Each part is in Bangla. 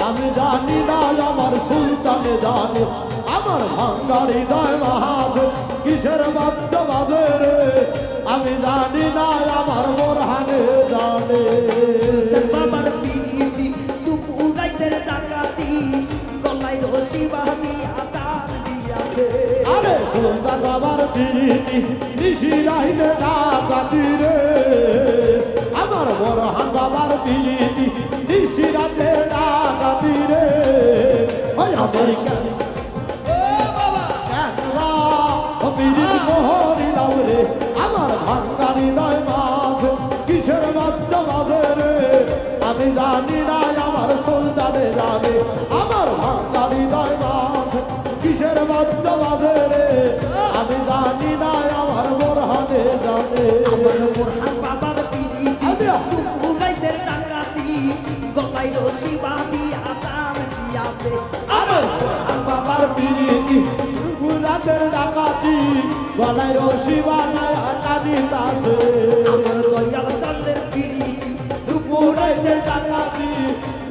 আমি জানি না আমার সুলতানে জানে আমার ভাঙ্গা হৃদয় মাঝে কিসের বাদ্য বাজে রে আমি জানি না আমার বোরহানে জানে বাবার পিরিতি দুপুরাইতের ডাকাতি গলায় রশি বাঁধি আদান দিয়াছে আরে সুলতান বাবার পিরিতি নিশি রাইতে ডাকাতি রে আমার বোরহান বাবার পিরিতি নিশি রাতে ডাকাতি রে ওই আমেরিকা আমার ভাঙ্গা হৃদয় মাঝে কিসের বাদ্য বাজে রে আমি জানি না আমার সুলতানে জানে আমার ভাঙ্গা হৃদয় মাঝে কিসের বাদ্য বাজে রে আমি জানি না আমার বোরহানে জানে আমার বোরহান বাবার পিরিতি দুপুরাইতের ডাকাতি গলায় রশি বাঁধি আদান দিয়াছে আমার বোরহান বাবার পিরিতি রাতের ডাকাতি গলায় রশি বানায় টানি তাছে আমার দয়াল চাঁদের পিরিতি দুপুরাইতে ডাকাতি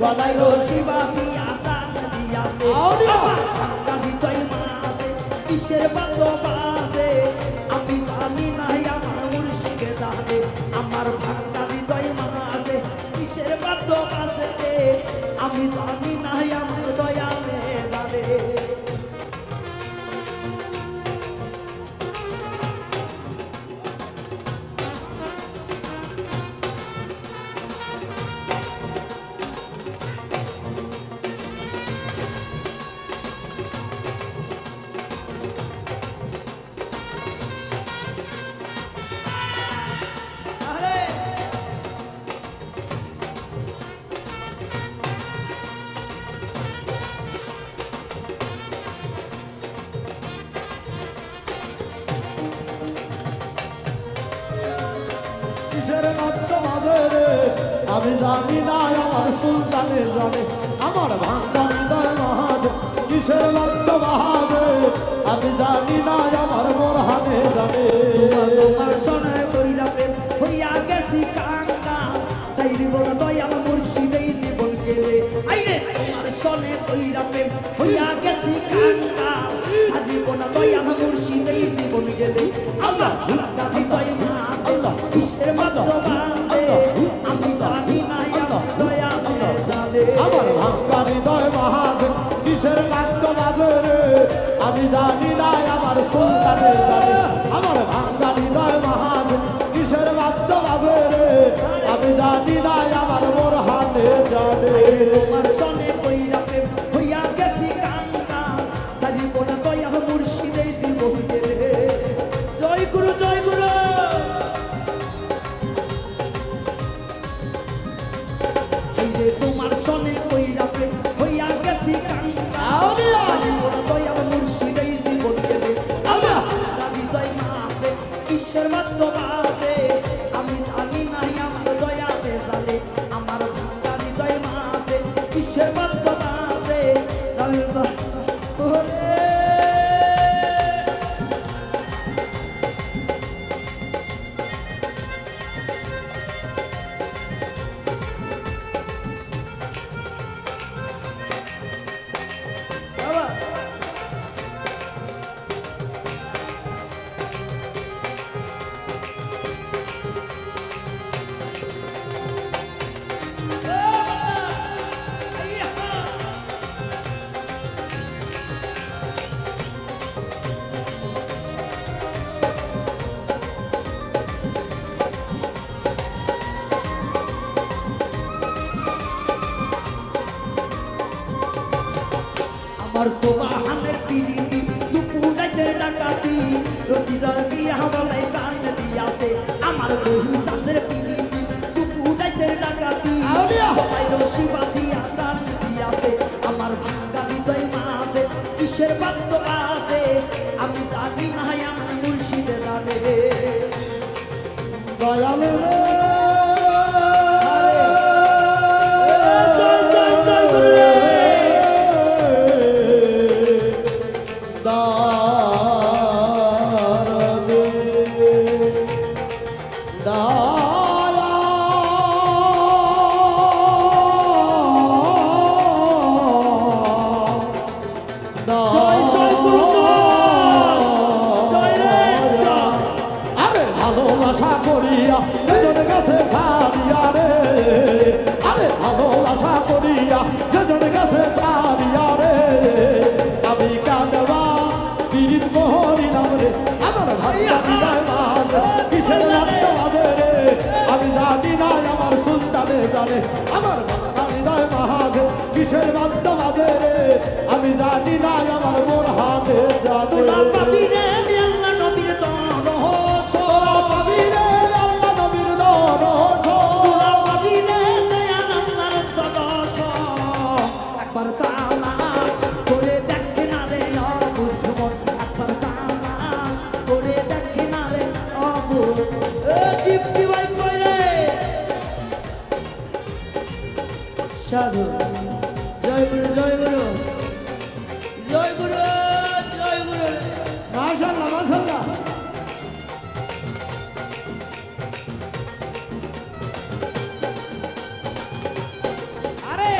গলায় রশি বাঁধি আদান দিয়াছে আউলিয়া। আমার ভাঙ্গা হৃদয় মাঝে কিসের বাদ্য বাজে আমি জানি নাই আমার মুর্শিদে জানে আমার ভাঙ্গা হৃদয় মাঝে কিসের বাদ্য বাজে আমি জানি নাই আমার দয়ালে জানে কিসের বাদ্য বাজে রে আমি জানি না আমার সুলতানে জানে আমার ভাঙ্গা হৃদয় মাঝে কিসের বাদ্য বাজে আমি জানি না আমার বোরহানে জানে তোমার সোনার কইরা প্রেম হইয়া গেছি কাঙ্গা তাই বল দয়াল মুর্শিদেই জীবন গেলে আইরে তোমার সোনে কইরা প্রেম হইয়া গেছি কাঙ্গা আজি বল দয়াল মুর্শিদেই জীবন গেলে আল্লাহ হুদা হৃদয় আল্লাহ কিসের বাদ্য বাজে আমি জানি না আমার দয়ালে জানে আমার ভাঙ্গা হৃদয় মাঝে কিসের বাদ্য বাজে রে আমি জানি না আমার সুলতানে জানে আমার ভাঙ্গা হৃদয় মাঝে কিসের বাদ্য বাজে রে আমি জানি না আমার বোরহানে জানে তোমার সোনে কইরা প্রেম হইয়া গেছি কাঙ্গা তাই বল দয়াল মুর্শিদেই জীবন গেলে জয় গুরু জয় গুরু তোমার সনে কইরা প্রেম হইয়া গেছি কাঙ্গা আউলিয়া। আজি বল দয়াল মুর্শিদেই জীবন গেলে আল্লাহ হৃদয় মাঝে কিসের বাদ্য বাজে আমি জানি নাই আমার দয়ালে জানে আমার ভাঙ্গা হৃদয় মাঝে কিসের বাদ্য বাজে ওরে আমার সোবাহানের পিরিতি দুপুরাইতের ডাকাতি রতিদার দিয়া বলাই কান দিয়াতে আমার বহু তাদের পিরিতি দুপুরাইতের ডাকাতি আউলিয়া। বলাই রশি বাঁধিয়া কান দিয়াতে আমার ভাঙ্গা হৃদয় মাঝে কিসের বাদ্য বাজে আমি জানি না আমার মুর্শিদে জানে দয়াল রে জয় জয় জয় গুরু রে তোরা পাবি রে আল্লাহ নবীর দরশন তোরা পাবি রে আল্লাহ নবীর দরশন তোরা পাবি রে দয়াল আল্লাহর দরশন একবার তালা করে দেখে না রে অবুঝমন একবার তালা করে দেখে না রে অবু এ টিপটি ভাই কই রে সাধু জয় গুরু জয় গুরু জয় গুরু জয় গুরু মাশাআল্লাহ মাশাআল্লাহ আরে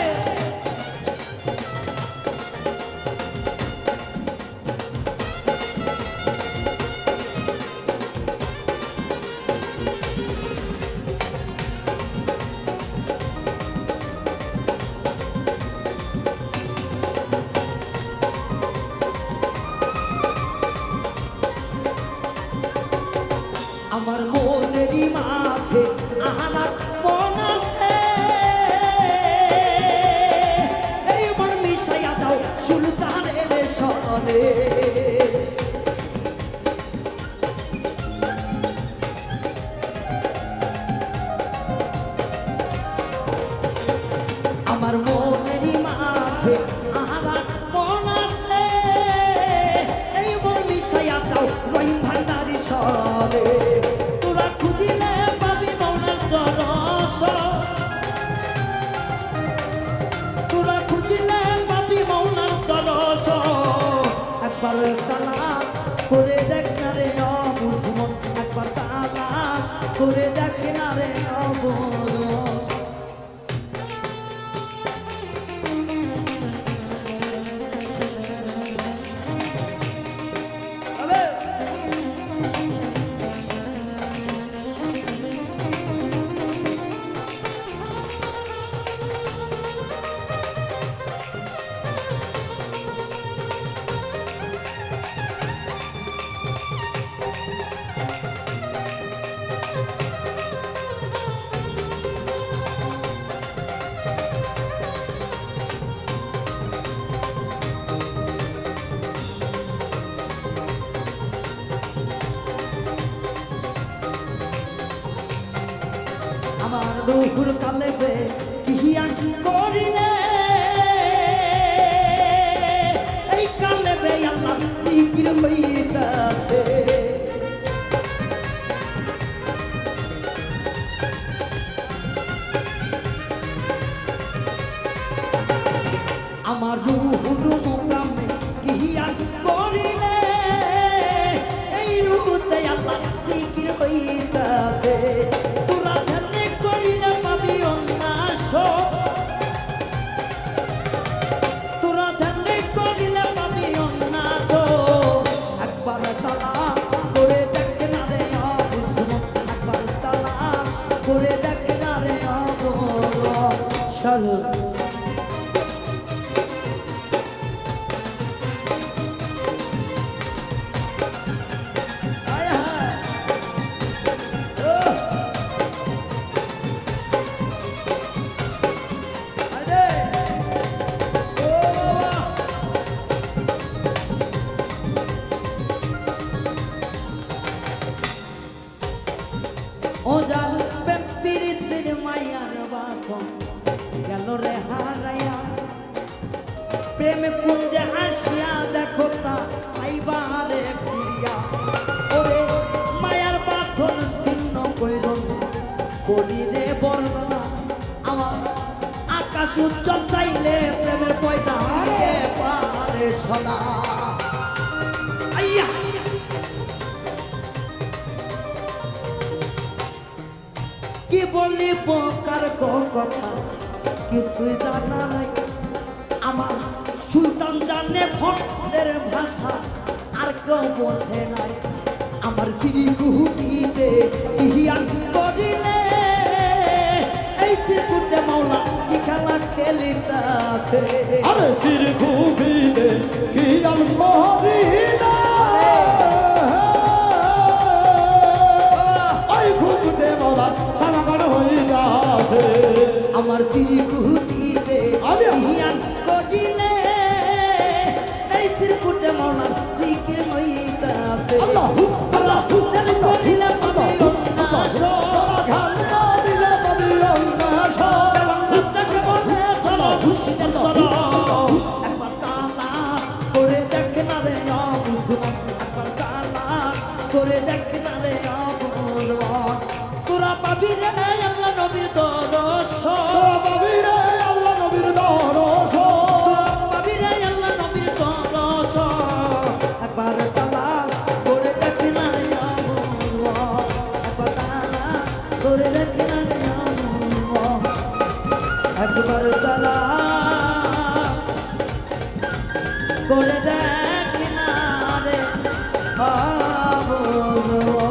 আমার মনেরই মাঝে আহার মন আছে এই মন মিশাইয়া দাও সুলতানের সনে আমার মনেরই মাঝে আহার মন আছে এই মন মিশাইয়া দাও রহিম ভান্ডারি সনে তোরা খুঁজিলে পাবি মৌলার দরশন তোরা খুঁজিলে পাবি মৌলার দরশন একবার তালা করে দেখ না রে অবুঝমন একবার তালা করে দেখ না রে অবুঝমন আমার রুহুর কালেবে কিহিয়া করিলে এই কালেবে আল্লাহ জিকির হইতাছে আমার রুহুর মুকামে কিহিয়া করিলে এই রুহুতে আল্লাহ জিকির হইতাছে তোরা ধ্যানে করিলে পাবি উন্নাস তোরা ধ্যানে করিলে পাবি উন্নাস একবার তালা করে দেখ না রে অবুঝমন একবার তালা করে দেখ না রে অবুঝমন আয় হায় আরে ও বাবা ও জান পেপিরিতের মায়ার বাঁধন গেল রে হারাইয়া প্রেম কুঞ্জে আসিয়া দেখো তা আইবারে ফিরিয়া ওরে মায়ার বাঁধন ছিন্ন কইর করি রে বর্ণনা আমার আকাশ উজ্জ্বল চাইলে প্রেমের পয়দা হারে পারে সদা আইয়া কি বলি বোকার কথা কিছুই জানা নাই আমার সুলতান জানে ভক্তের ভাষা আর কেউ বোঝে নাই আমার শ্রী কুহুটিতে ইহিয়ান করিলে এই চিরকুটে মাওলা কি খেলা খেলিতাছে আরে সির খুবিলে কি আল করিলে ওই খুবতে মোলা সামাগান হইতাছে আমার শ্রী কুহুটিতে ইহিয়ান করিলে এই চিরকুটে মাওলা জিকির আল্লাহ আল্লাহ তারে চলিলে পাবি উন্নাস তোরা ঘালনা দিলে পাবি উন্নাস বাচ্চাকে বলে চলো খুশিদের চলো একবার কালা করে দেখ না রে বুঝবা একবার কালা করে দেখ না রে বুঝবা তোরা পাবি রে আল্লাহ নবীর দর্শন তোরা পাবি রে আল্লাহ নবীর দর্শন তোরা পাবি রে আল্লাহ নবীর দর্শন একবার কালা করে দেখ না রে বুঝবা একবার কালা করে দেখ না রে বুঝবা একবার কালা করে দেখ না রে বুঝবা